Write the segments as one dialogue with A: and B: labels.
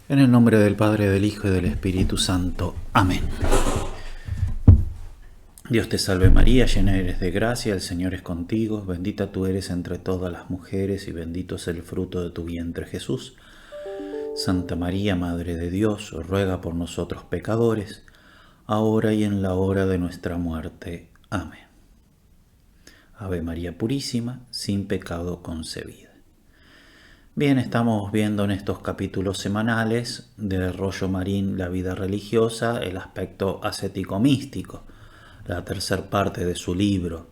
A: En el nombre del Padre, del Hijo y del Espíritu Santo. Amén. Dios te salve María, llena eres de gracia, el Señor es contigo, bendita tú eres entre todas las mujeres y bendito es el fruto de tu vientre Jesús. Santa María, Madre de Dios, ruega por nosotros pecadores, ahora y en la hora de nuestra muerte. Amén. Ave María Purísima, sin pecado concebida. Bien, estamos viendo en estos capítulos semanales de Rollo Marín la vida religiosa, el aspecto ascético-místico, la tercera parte de su libro.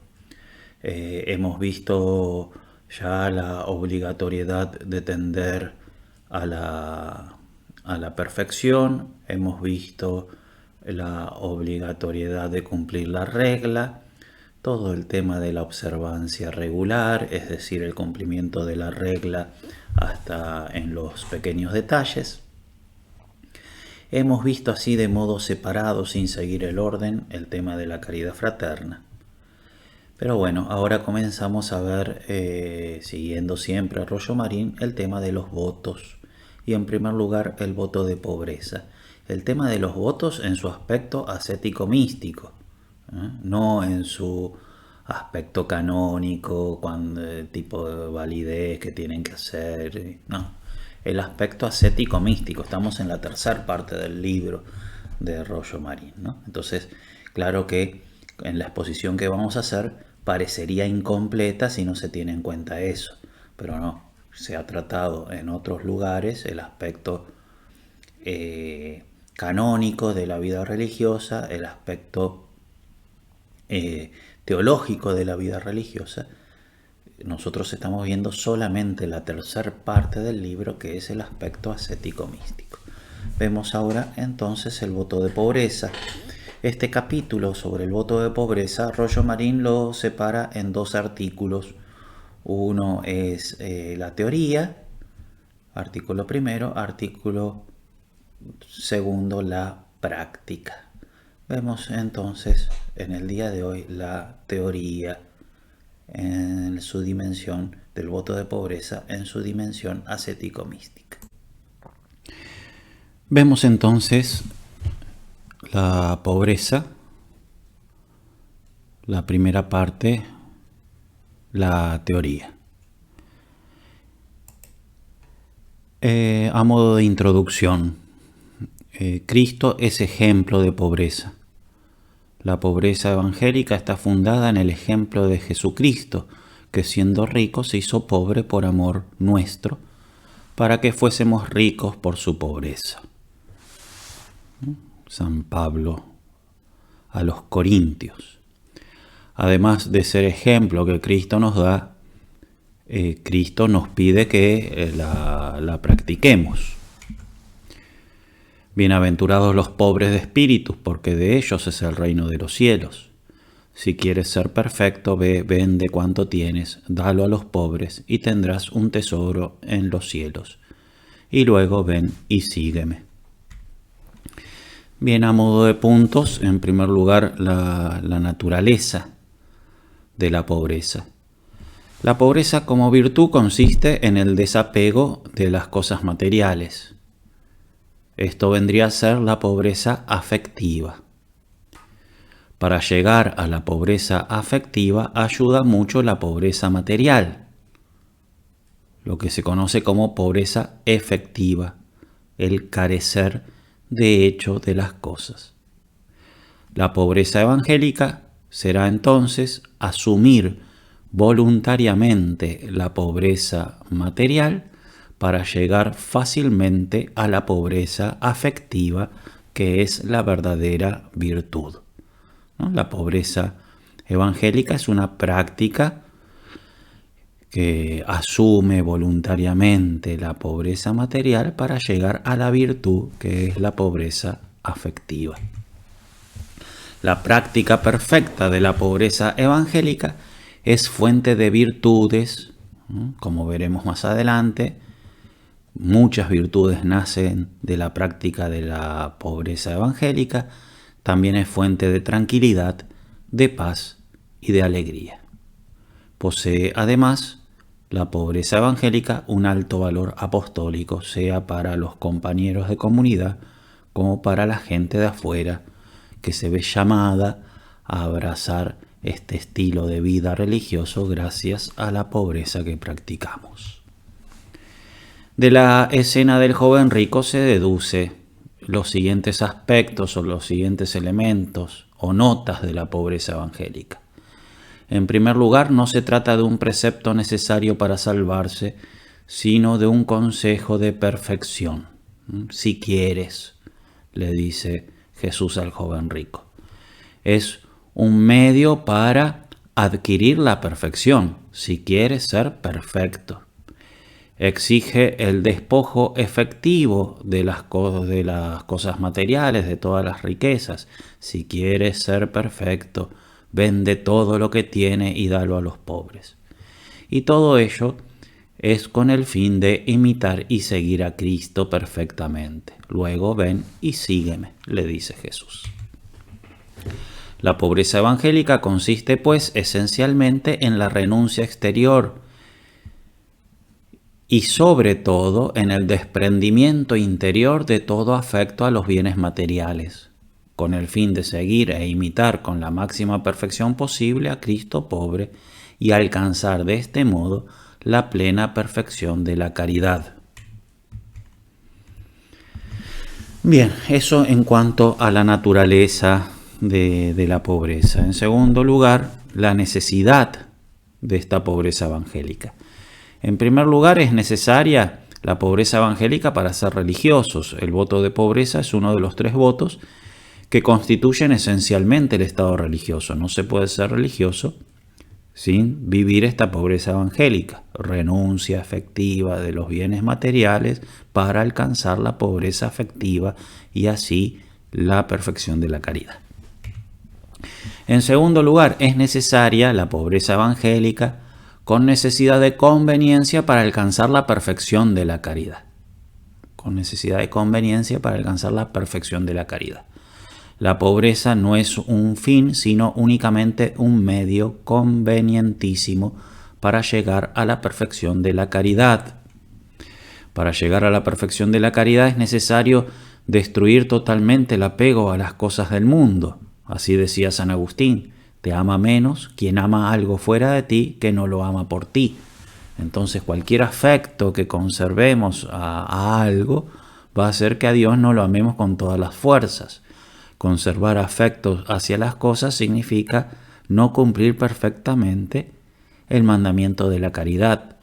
A: Hemos visto ya la obligatoriedad de tender a la perfección, hemos visto la obligatoriedad de cumplir la regla, todo el tema de la observancia regular, es decir, el cumplimiento de la regla hasta en los pequeños detalles. Hemos visto así de modo separado, sin seguir el orden, el tema de la caridad fraterna. Pero bueno, ahora comenzamos a ver, siguiendo siempre a Rollo Marín, el tema de los votos. Y en primer lugar, el voto de pobreza. El tema de los votos en su aspecto ascético-místico, no en su aspecto canónico, tipo de validez que tienen que hacer, no. El aspecto ascético-místico, estamos en la tercera parte del libro de Rollo Marín, ¿no? Entonces, claro que en la exposición que vamos a hacer parecería incompleta si no se tiene en cuenta eso, pero no, se ha tratado en otros lugares el aspecto canónico de la vida religiosa, el aspecto teológico de la vida religiosa. Nosotros estamos viendo solamente la tercera parte del libro, que es el aspecto ascético-místico. Vemos ahora entonces el voto de pobreza. Este capítulo sobre el voto de pobreza, Rollo Marín lo separa en dos artículos. Uno es la teoría, artículo primero, artículo segundo, la práctica. Vemos entonces en el día de hoy la teoría en su dimensión del voto de pobreza, en su dimensión ascético-mística. Vemos entonces la pobreza, la primera parte, la teoría. A modo de introducción, Cristo es ejemplo de pobreza. La pobreza evangélica está fundada en el ejemplo de Jesucristo, que siendo rico se hizo pobre por amor nuestro, para que fuésemos ricos por su pobreza. San Pablo a los Corintios. Además de ser ejemplo que Cristo nos da, Cristo nos pide que la practiquemos. Bienaventurados los pobres de espíritu, porque de ellos es el reino de los cielos. Si quieres ser perfecto, vende cuanto tienes, dalo a los pobres, y tendrás un tesoro en los cielos. Y luego ven y sígueme. Bien, a modo de puntos, en primer lugar, la naturaleza de la pobreza. La pobreza como virtud consiste en el desapego de las cosas materiales. Esto vendría a ser la pobreza afectiva. Para llegar a la pobreza afectiva ayuda mucho la pobreza material, lo que se conoce como pobreza efectiva, el carecer de hecho de las cosas. La pobreza evangélica será entonces asumir voluntariamente la pobreza material para llegar fácilmente a la pobreza afectiva, que es la verdadera virtud, ¿no? La pobreza evangélica es una práctica que asume voluntariamente la pobreza material para llegar a la virtud, que es la pobreza afectiva. La práctica perfecta de la pobreza evangélica es fuente de virtudes, ¿no? Como veremos más adelante. Muchas virtudes nacen de la práctica de la pobreza evangélica. También es fuente de tranquilidad, de paz y de alegría. Posee además la pobreza evangélica un alto valor apostólico, sea para los compañeros de comunidad como para la gente de afuera que se ve llamada a abrazar este estilo de vida religioso gracias a la pobreza que practicamos. De la escena del joven rico se deduce los siguientes aspectos o los siguientes elementos o notas de la pobreza evangélica. En primer lugar, no se trata de un precepto necesario para salvarse, sino de un consejo de perfección. Si quieres, le dice Jesús al joven rico. Es un medio para adquirir la perfección, si quieres ser perfecto. Exige el despojo efectivo de las cosas materiales, de todas las riquezas. Si quieres ser perfecto, vende todo lo que tiene y dalo a los pobres. Y todo ello es con el fin de imitar y seguir a Cristo perfectamente. Luego ven y sígueme, le dice Jesús. La pobreza evangélica consiste, pues, esencialmente en la renuncia exterior y sobre todo en el desprendimiento interior de todo afecto a los bienes materiales, con el fin de seguir e imitar con la máxima perfección posible a Cristo pobre y alcanzar de este modo la plena perfección de la caridad. Bien, eso en cuanto a la naturaleza de la pobreza. En segundo lugar, la necesidad de esta pobreza evangélica. En primer lugar, es necesaria la pobreza evangélica para ser religiosos. El voto de pobreza es uno de los 3 votos que constituyen esencialmente el estado religioso. No se puede ser religioso sin vivir esta pobreza evangélica, renuncia efectiva de los bienes materiales para alcanzar la pobreza afectiva y así la perfección de la caridad. En segundo lugar, es necesaria la pobreza evangélica con necesidad de conveniencia para alcanzar la perfección de la caridad. Con necesidad de conveniencia para alcanzar la perfección de la caridad. La pobreza no es un fin, sino únicamente un medio convenientísimo para llegar a la perfección de la caridad. Para llegar a la perfección de la caridad es necesario destruir totalmente el apego a las cosas del mundo. Así decía San Agustín. Te ama menos quien ama algo fuera de ti que no lo ama por ti. Entonces cualquier afecto que conservemos a algo va a hacer que a Dios no lo amemos con todas las fuerzas. Conservar afectos hacia las cosas significa no cumplir perfectamente el mandamiento de la caridad.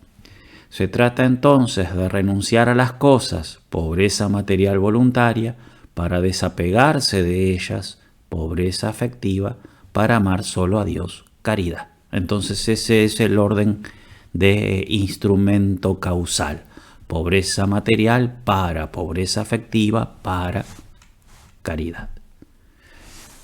A: Se trata entonces de renunciar a las cosas, pobreza material voluntaria, para desapegarse de ellas, pobreza afectiva, para amar solo a Dios, caridad. Entonces ese es el orden de instrumento causal. Pobreza material para pobreza afectiva para caridad.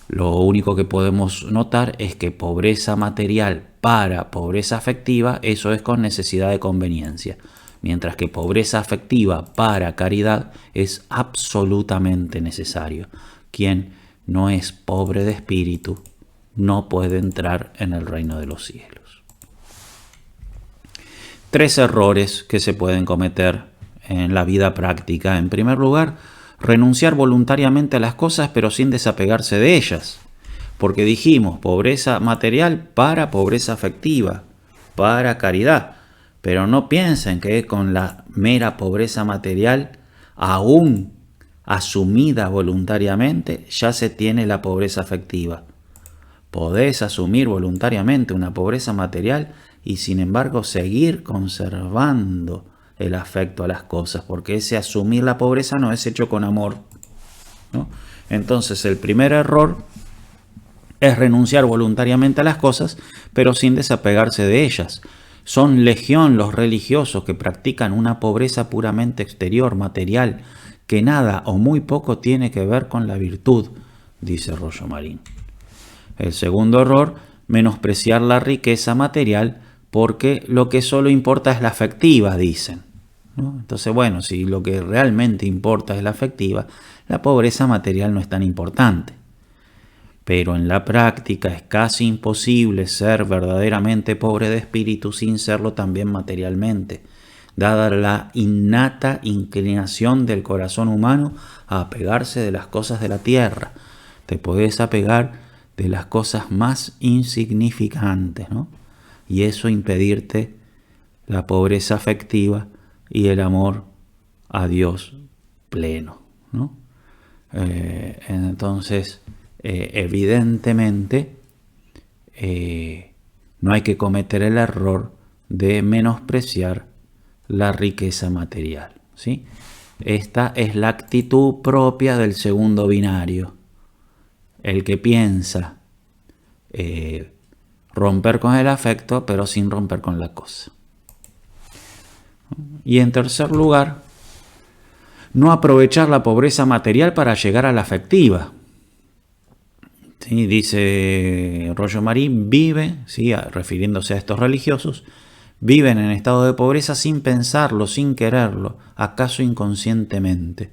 A: Lo único que podemos notar es que pobreza material para pobreza afectiva, eso es con necesidad de conveniencia. Mientras que pobreza afectiva para caridad es absolutamente necesario. Quien no es pobre de espíritu no puede entrar en el reino de los cielos. 3 errores que se pueden cometer en la vida práctica. En primer lugar, renunciar voluntariamente a las cosas pero sin desapegarse de ellas. Porque dijimos pobreza material para pobreza afectiva, para caridad. Pero no piensen que con la mera pobreza material, aún asumida voluntariamente, ya se tiene la pobreza afectiva. Podés asumir voluntariamente una pobreza material y sin embargo seguir conservando el afecto a las cosas, porque ese asumir la pobreza no es hecho con amor, ¿no? Entonces el primer error es renunciar voluntariamente a las cosas, pero sin desapegarse de ellas. Son legión los religiosos que practican una pobreza puramente exterior, material, que nada o muy poco tiene que ver con la virtud, dice Rollo Marín. El segundo error, menospreciar la riqueza material porque lo que solo importa es la afectiva, dicen, ¿no? Entonces, bueno, si lo que realmente importa es la afectiva, la pobreza material no es tan importante. pero en la práctica es casi imposible ser verdaderamente pobre de espíritu sin serlo también materialmente, dada la innata inclinación del corazón humano a apegarse de las cosas de la tierra. Te podés apegar de las cosas más insignificantes, ¿no? Y eso impedirte la pobreza afectiva y el amor a Dios pleno, ¿no? Entonces, evidentemente, no hay que cometer el error de menospreciar la riqueza material, ¿sí? Esta es la actitud propia del segundo binario, el que piensa romper con el afecto, pero sin romper con la cosa. Y en tercer lugar, no aprovechar la pobreza material para llegar a la afectiva. ¿Sí? Dice Rollo Marín, vive, ¿sí? Refiriéndose a estos religiosos, viven en estado de pobreza sin pensarlo, sin quererlo, acaso inconscientemente,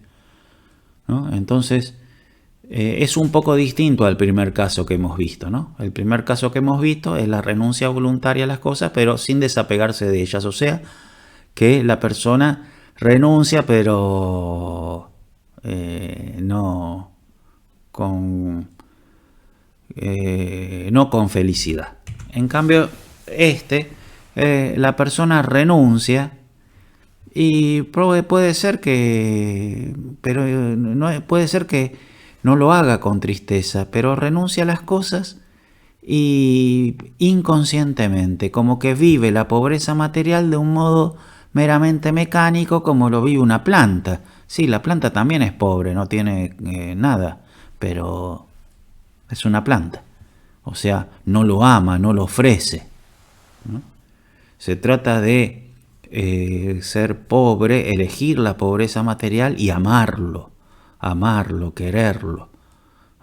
A: ¿no? Entonces, es un poco distinto al primer caso que hemos visto, ¿no? El primer caso que hemos visto es la renuncia voluntaria a las cosas, pero sin desapegarse de ellas. O sea, que la persona renuncia, pero no con felicidad. En cambio, la persona renuncia y puede ser que, pero puede ser que no lo haga con tristeza, pero renuncia a las cosas y inconscientemente, como que vive la pobreza material de un modo meramente mecánico, como lo vive una planta. Sí, la planta también es pobre, no tiene nada, pero es una planta. O sea, no lo ama, no lo ofrece, ¿no? Se trata de ser pobre, elegir la pobreza material y amarlo, quererlo,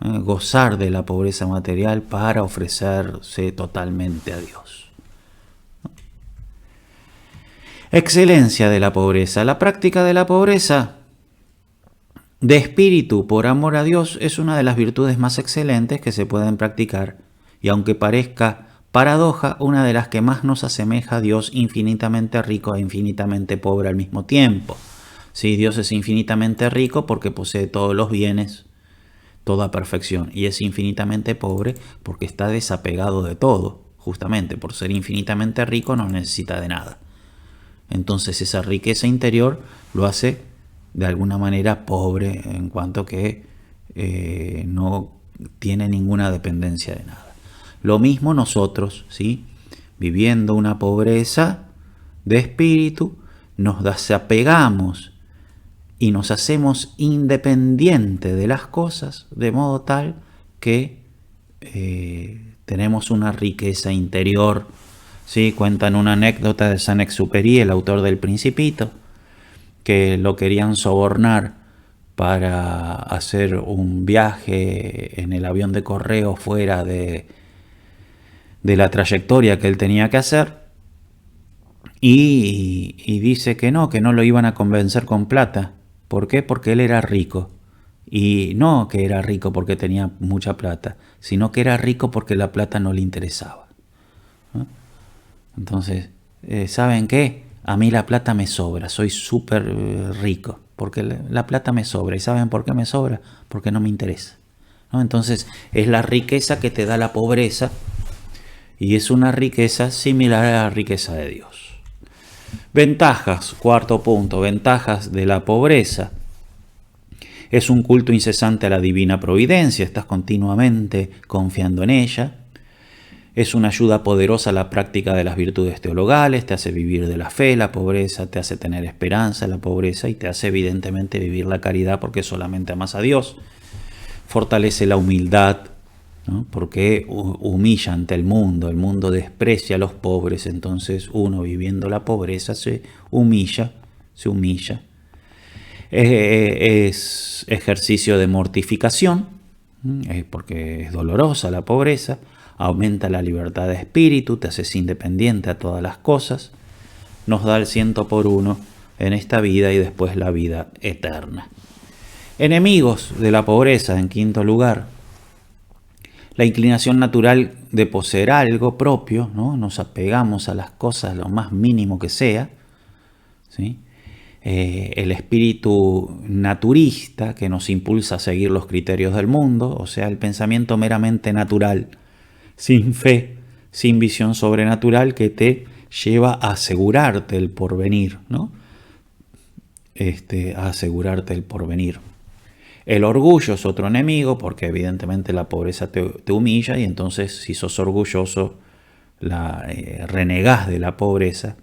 A: gozar de la pobreza material para ofrecerse totalmente a Dios. Excelencia de la pobreza. La práctica de la pobreza de espíritu por amor a Dios es una de las virtudes más excelentes que se pueden practicar, y aunque parezca paradoja, una de las que más nos asemeja a Dios, infinitamente rico e infinitamente pobre al mismo tiempo. Sí, Dios es infinitamente rico porque posee todos los bienes, toda perfección, y es infinitamente pobre porque está desapegado de todo. Justamente por ser infinitamente rico no necesita de nada. Entonces esa riqueza interior lo hace de alguna manera pobre en cuanto que no tiene ninguna dependencia de nada. Lo mismo nosotros, ¿sí? Viviendo una pobreza de espíritu, nos desapegamos y nos hacemos independientes de las cosas, de modo tal que tenemos una riqueza interior. ¿Sí? Cuentan una anécdota de Saint-Exupéry, el autor del Principito, que lo querían sobornar para hacer un viaje en el avión de correo fuera de la trayectoria que él tenía que hacer, y dice que no lo iban a convencer con plata. ¿Por qué? Porque él era rico. Y no que era rico porque tenía mucha plata, sino que era rico porque la plata no le interesaba, ¿no? Entonces, ¿saben qué? A mí la plata me sobra, soy súper rico, porque la plata me sobra. ¿Y saben por qué me sobra? Porque no me interesa, ¿no? Entonces, es la riqueza que te da la pobreza, y es una riqueza similar a la riqueza de Dios. Ventajas, cuarto punto, ventajas de la pobreza. Es un culto incesante a la divina providencia, estás continuamente confiando en ella. Es una ayuda poderosa a la práctica de las virtudes teologales, te hace vivir de la fe, la pobreza, te hace tener esperanza, la pobreza, y te hace evidentemente vivir la caridad porque solamente amas a Dios. Fortalece la humildad, ¿no? Porque humilla ante el mundo desprecia a los pobres, entonces uno viviendo la pobreza se humilla. Es ejercicio de mortificación, porque es dolorosa la pobreza. Aumenta la libertad de espíritu, te haces independiente a todas las cosas, nos da el 100 por 1 en esta vida y después la vida eterna. Enemigos de la pobreza, en quinto lugar. La inclinación natural de poseer algo propio, ¿no? Nos apegamos a las cosas lo más mínimo que sea, ¿sí? El espíritu naturista que nos impulsa a seguir los criterios del mundo, o sea, el pensamiento meramente natural, sin fe, sin visión sobrenatural, que te lleva a asegurarte el porvenir, ¿no? A asegurarte el porvenir. El orgullo es otro enemigo porque evidentemente la pobreza te humilla y entonces si sos orgulloso renegás de la pobreza.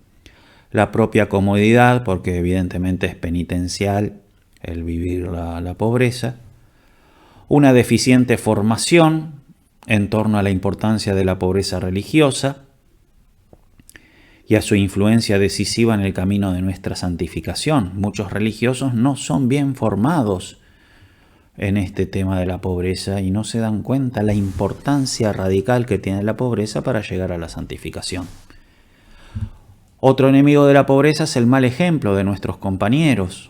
A: La propia comodidad porque evidentemente es penitencial el vivir la pobreza. Una deficiente formación en torno a la importancia de la pobreza religiosa y a su influencia decisiva en el camino de nuestra santificación. Muchos religiosos no son bien formados en este tema de la pobreza y no se dan cuenta la importancia radical que tiene la pobreza para llegar a la santificación. Otro enemigo de la pobreza es el mal ejemplo de nuestros compañeros,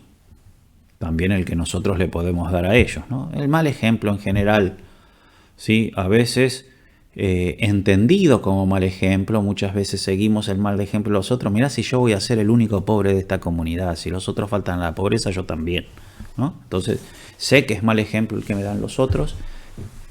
A: también el que nosotros le podemos dar a ellos, ¿no? El mal ejemplo en general, ¿sí? A veces entendido como mal ejemplo, muchas veces seguimos el mal ejemplo de los otros. Mirá, si yo voy a ser el único pobre de esta comunidad, si los otros faltan a la pobreza, yo también, ¿no? Entonces sé que es mal ejemplo el que me dan los otros,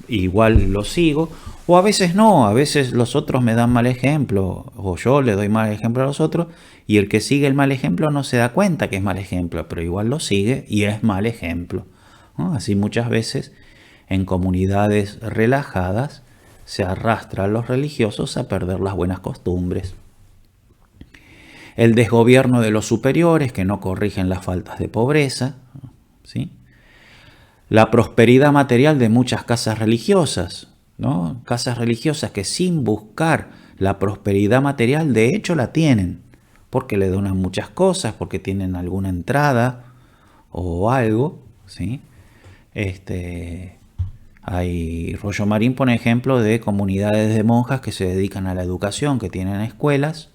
A: igual lo sigo, o a veces no, a veces los otros me dan mal ejemplo, o yo le doy mal ejemplo a los otros, y el que sigue el mal ejemplo no se da cuenta que es mal ejemplo, pero igual lo sigue y es mal ejemplo, ¿no? Así muchas veces en comunidades relajadas se arrastran los religiosos a perder las buenas costumbres. El desgobierno de los superiores que no corrigen las faltas de pobreza, ¿sí? La prosperidad material de muchas casas religiosas, ¿no? Casas religiosas que sin buscar la prosperidad material de hecho la tienen, porque le donan muchas cosas, porque tienen alguna entrada o algo, ¿sí? Rollo Marín pone ejemplo de comunidades de monjas que se dedican a la educación, que tienen escuelas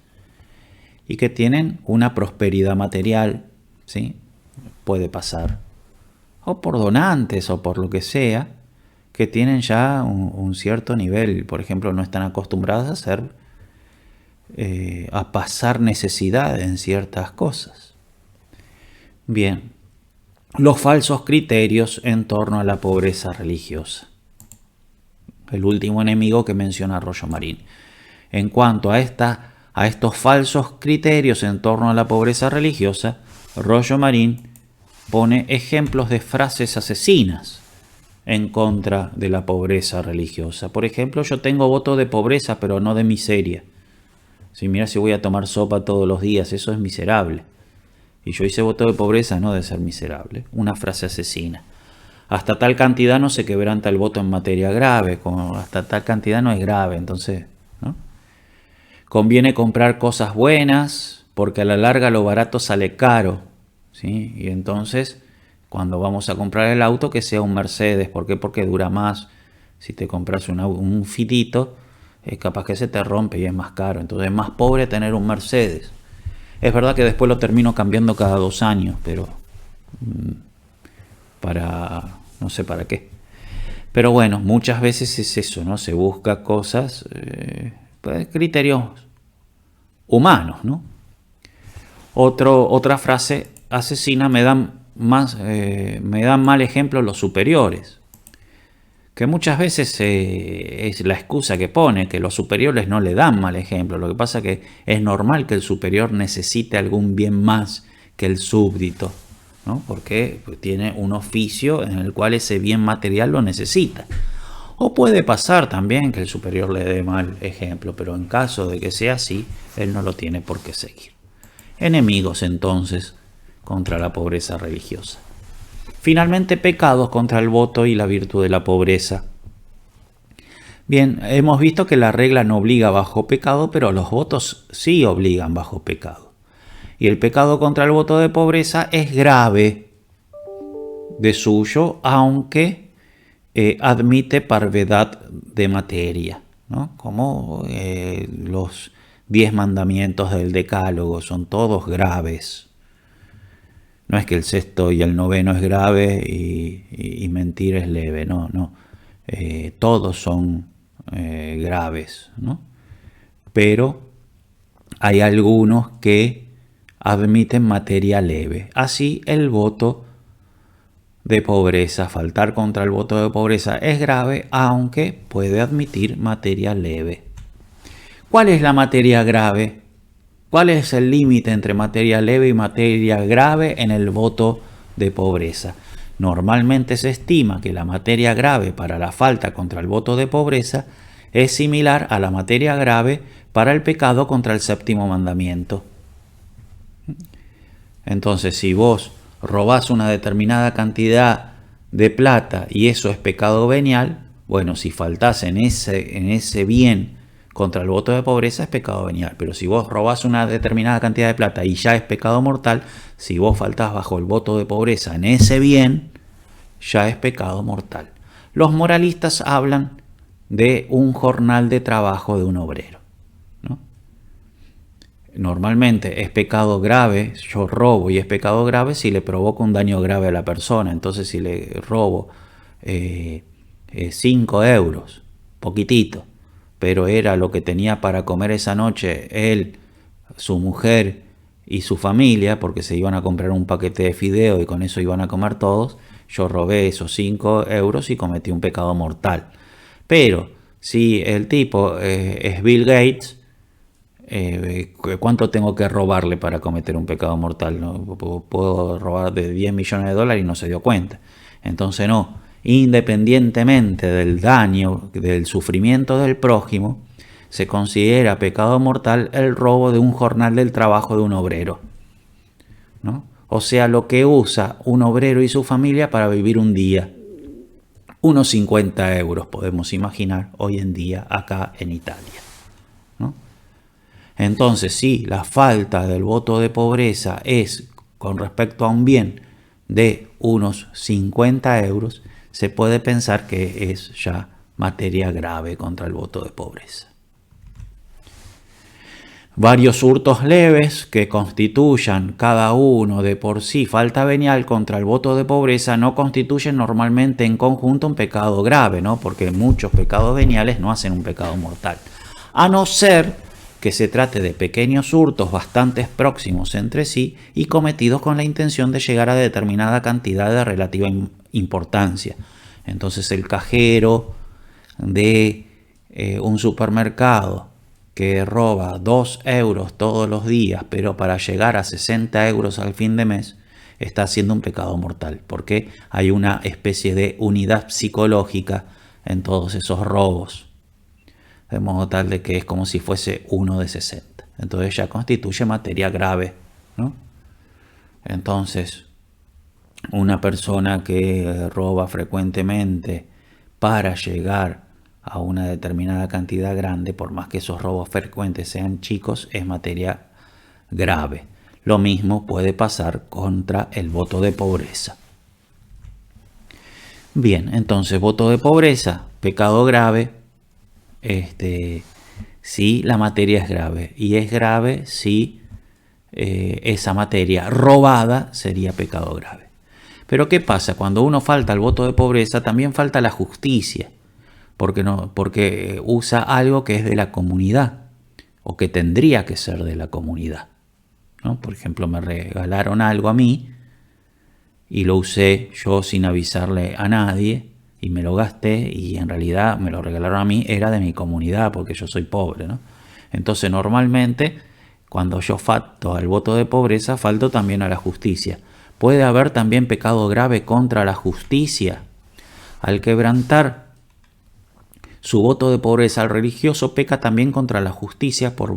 A: y que tienen una prosperidad material, ¿sí? Puede pasar. O por donantes o por lo que sea, que tienen ya un cierto nivel. Por ejemplo, no están acostumbradas a pasar necesidad en ciertas cosas. Bien. Los falsos criterios en torno a la pobreza religiosa. El último enemigo que menciona Rollo Marín. En cuanto a estos falsos criterios en torno a la pobreza religiosa, Rollo Marín pone ejemplos de frases asesinas en contra de la pobreza religiosa. Por ejemplo, yo tengo voto de pobreza, pero no de miseria. Si mira, si voy a tomar sopa todos los días, eso es miserable. Y yo hice voto de pobreza, no de ser miserable. Una frase asesina. Hasta tal cantidad no se quebranta el voto en materia grave. Como hasta tal cantidad no es grave, entonces, ¿no? Conviene comprar cosas buenas porque a la larga lo barato sale caro, ¿sí? Y entonces, cuando vamos a comprar el auto, que sea un Mercedes. ¿Por qué? Porque dura más. Si te compras un Fitito, es capaz que se te rompe y es más caro. Entonces es más pobre tener un Mercedes. Es verdad que después lo termino cambiando cada 2 años, pero no sé para qué. Pero bueno, muchas veces es eso, ¿no? Se busca cosas, criterios humanos, ¿no? Otra frase asesina: me dan mal ejemplo los superiores. Que muchas veces es la excusa que pone, que los superiores no le dan mal ejemplo. Lo que pasa es que es normal que el superior necesite algún bien más que el súbdito, ¿no? Porque tiene un oficio en el cual ese bien material lo necesita. O puede pasar también que el superior le dé mal ejemplo, pero en caso de que sea así, él no lo tiene por qué seguir. Enemigos entonces contra la pobreza religiosa. Finalmente, pecados contra el voto y la virtud de la pobreza. Bien, hemos visto que la regla no obliga bajo pecado, pero los votos sí obligan bajo pecado. Y el pecado contra el voto de pobreza es grave de suyo, aunque admite parvedad de materia, ¿no? Como los 10 mandamientos del Decálogo son todos graves. No es que el 6º y el 9º es grave y mentir es leve, no. Todos son graves, ¿no? Pero hay algunos que admiten materia leve. Así el voto de pobreza, faltar contra el voto de pobreza es grave, aunque puede admitir materia leve. ¿Cuál es la materia grave? ¿Cuál es el límite entre materia leve y materia grave en el voto de pobreza? Normalmente se estima que la materia grave para la falta contra el voto de pobreza es similar a la materia grave para el pecado contra el séptimo mandamiento. Entonces, si vos robás una determinada cantidad de plata y eso es pecado venial, bueno, si faltás en ese bien contra el voto de pobreza es pecado venial. Pero si vos robás una determinada cantidad de plata y ya es pecado mortal, si vos faltás bajo el voto de pobreza en ese bien, ya es pecado mortal. Los moralistas hablan de un jornal de trabajo de un obrero, ¿no? Normalmente es pecado grave, yo robo y es pecado grave si le provoco un daño grave a la persona. Entonces si le robo 5 euros, poquitito, pero era lo que tenía para comer esa noche él, su mujer y su familia, porque se iban a comprar un paquete de fideo y con eso iban a comer todos, yo robé esos 5 euros y cometí un pecado mortal. Pero si el tipo es Bill Gates, ¿cuánto tengo que robarle para cometer un pecado mortal? No puedo robar de 10 millones de dólares y no se dio cuenta. Entonces no, independientemente del daño, del sufrimiento del prójimo, se considera pecado mortal el robo de un jornal del trabajo de un obrero, ¿no? O sea, lo que usa un obrero y su familia para vivir un día. Unos 50 euros podemos imaginar hoy en día acá en Italia, ¿no? Entonces, si la falta del voto de pobreza es con respecto a un bien de unos 50 euros, se puede pensar que es ya materia grave contra el voto de pobreza. Varios hurtos leves que constituyan cada uno de por sí falta venial contra el voto de pobreza no constituyen normalmente en conjunto un pecado grave, ¿no? Porque muchos pecados veniales no hacen un pecado mortal. A no ser que se trate de pequeños hurtos bastante próximos entre sí y cometidos con la intención de llegar a determinada cantidad de relativa importancia. Entonces el cajero de un supermercado que roba 2 euros todos los días, pero para llegar a 60 euros al fin de mes, está haciendo un pecado mortal, porque hay una especie de unidad psicológica en todos esos robos, de modo tal de que es como si fuese uno de 60. Entonces ya constituye materia grave, ¿no? Entonces, una persona que roba frecuentemente para llegar a una determinada cantidad grande, por más que esos robos frecuentes sean chicos, es materia grave. Lo mismo puede pasar contra el voto de pobreza. Bien, entonces voto de pobreza, pecado grave, si la materia es grave, y es grave si esa materia robada sería pecado grave. Pero ¿qué pasa? Cuando uno falta al voto de pobreza, también falta la justicia. Porque usa algo que es de la comunidad o que tendría que ser de la comunidad, ¿no? Por ejemplo, me regalaron algo a mí y lo usé yo sin avisarle a nadie y me lo gasté y en realidad me lo regalaron a mí, era de mi comunidad porque yo soy pobre, ¿no? Entonces normalmente cuando yo falto al voto de pobreza, falto también a la justicia. Puede haber también pecado grave contra la justicia. Al quebrantar su voto de pobreza al religioso, peca también contra la justicia por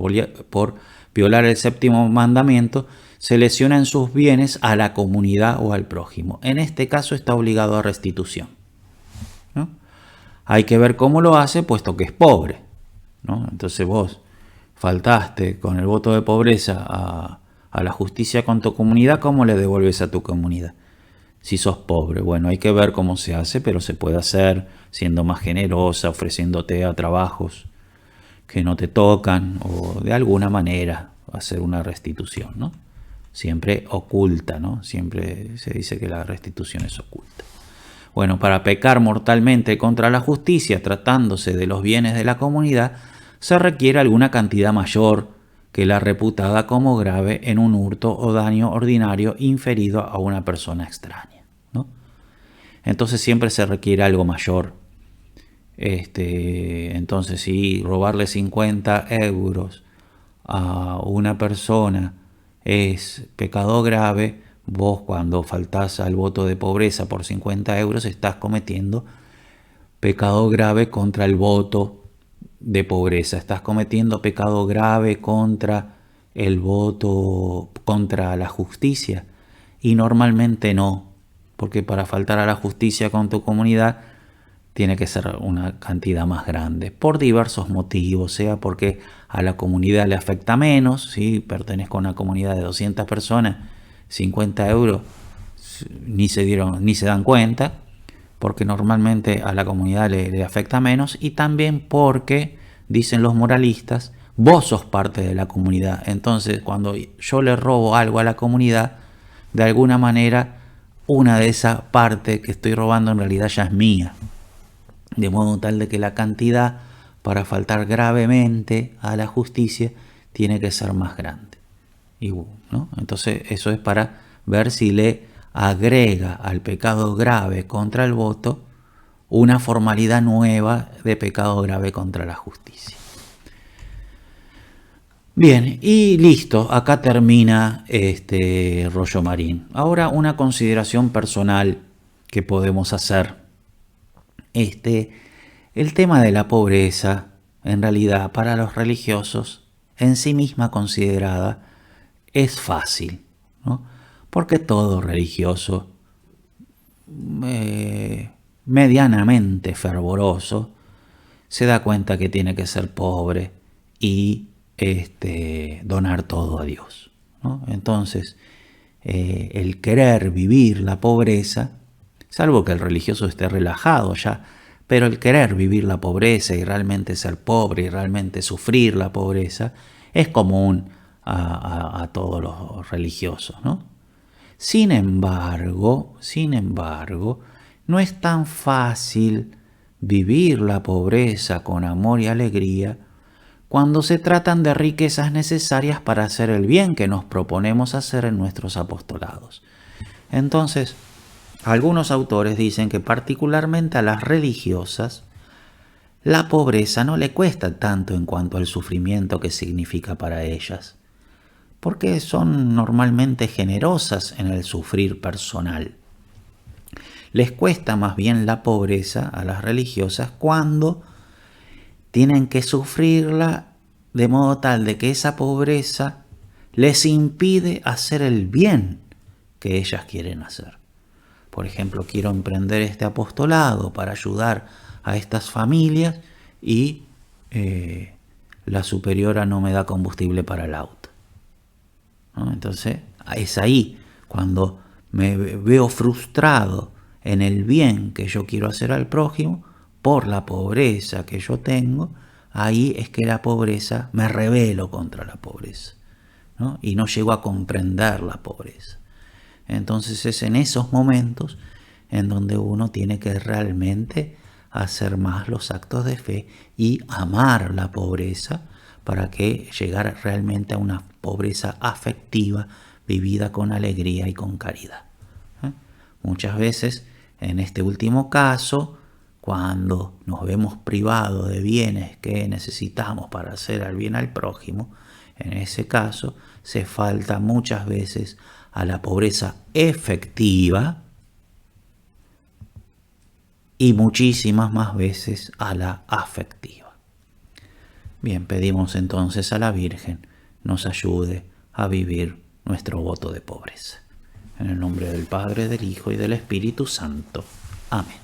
A: violar el séptimo mandamiento, se lesiona en sus bienes a la comunidad o al prójimo. En este caso está obligado a restitución, ¿no? Hay que ver cómo lo hace, puesto que es pobre, ¿no? Entonces vos faltaste con el voto de pobreza a la justicia con tu comunidad, ¿cómo le devuelves a tu comunidad? Si sos pobre, bueno, hay que ver cómo se hace, pero se puede hacer siendo más generosa, ofreciéndote a trabajos que no te tocan o de alguna manera hacer una restitución, ¿no? Siempre oculta, ¿no? Siempre se dice que la restitución es oculta. Bueno, para pecar mortalmente contra la justicia, tratándose de los bienes de la comunidad, se requiere alguna cantidad mayor que la reputada como grave en un hurto o daño ordinario inferido a una persona extraña, ¿no? Entonces siempre se requiere algo mayor. Entonces, si robarle 50 euros a una persona es pecado grave, vos cuando faltás al voto de pobreza por 50 euros estás cometiendo pecado grave contra el voto de pobreza, estás cometiendo pecado grave contra el voto, contra la justicia, y normalmente no, porque para faltar a la justicia con tu comunidad tiene que ser una cantidad más grande, por diversos motivos, sea porque a la comunidad le afecta menos, si pertenezco a una comunidad de 200 personas, 50 euros ni se dan cuenta, porque normalmente a la comunidad le afecta menos, y también porque, dicen los moralistas, vos sos parte de la comunidad. Entonces, cuando yo le robo algo a la comunidad, de alguna manera, una de esas partes que estoy robando en realidad ya es mía. De modo tal de que la cantidad para faltar gravemente a la justicia tiene que ser más grande. ¿No? Entonces, eso es para ver si le agrega al pecado grave contra el voto una formalidad nueva de pecado grave contra la justicia. Bien, y listo, acá termina este rollo marín. Ahora una consideración personal que podemos hacer. El tema de la pobreza, en realidad, para los religiosos, en sí misma considerada, es fácil, ¿no? Porque todo religioso medianamente fervoroso se da cuenta que tiene que ser pobre y donar todo a Dios, ¿no? Entonces, el querer vivir la pobreza, salvo que el religioso esté relajado ya, pero el querer vivir la pobreza y realmente ser pobre y realmente sufrir la pobreza es común a todos los religiosos, ¿no? Sin embargo, no es tan fácil vivir la pobreza con amor y alegría cuando se tratan de riquezas necesarias para hacer el bien que nos proponemos hacer en nuestros apostolados. Entonces, algunos autores dicen que particularmente a las religiosas, la pobreza no le cuesta tanto en cuanto al sufrimiento que significa para ellas, porque son normalmente generosas en el sufrir personal. Les cuesta más bien la pobreza a las religiosas cuando tienen que sufrirla de modo tal de que esa pobreza les impide hacer el bien que ellas quieren hacer. Por ejemplo, quiero emprender este apostolado para ayudar a estas familias y la superiora no me da combustible para el auto, ¿no? Entonces, es ahí cuando me veo frustrado en el bien que yo quiero hacer al prójimo por la pobreza que yo tengo. Ahí es que la pobreza, me rebelo contra la pobreza, ¿no? Y no llego a comprender la pobreza. Entonces es en esos momentos en donde uno tiene que realmente hacer más los actos de fe y amar la pobreza para que llegar realmente a una pobreza afectiva vivida con alegría y con caridad. Muchas veces, en este último caso, cuando nos vemos privados de bienes que necesitamos para hacer el bien al prójimo, en ese caso se falta muchas veces a la pobreza efectiva y muchísimas más veces a la afectiva. Bien, pedimos entonces a la Virgen nos ayude a vivir nuestro voto de pobreza. En el nombre del Padre, del Hijo y del Espíritu Santo. Amén.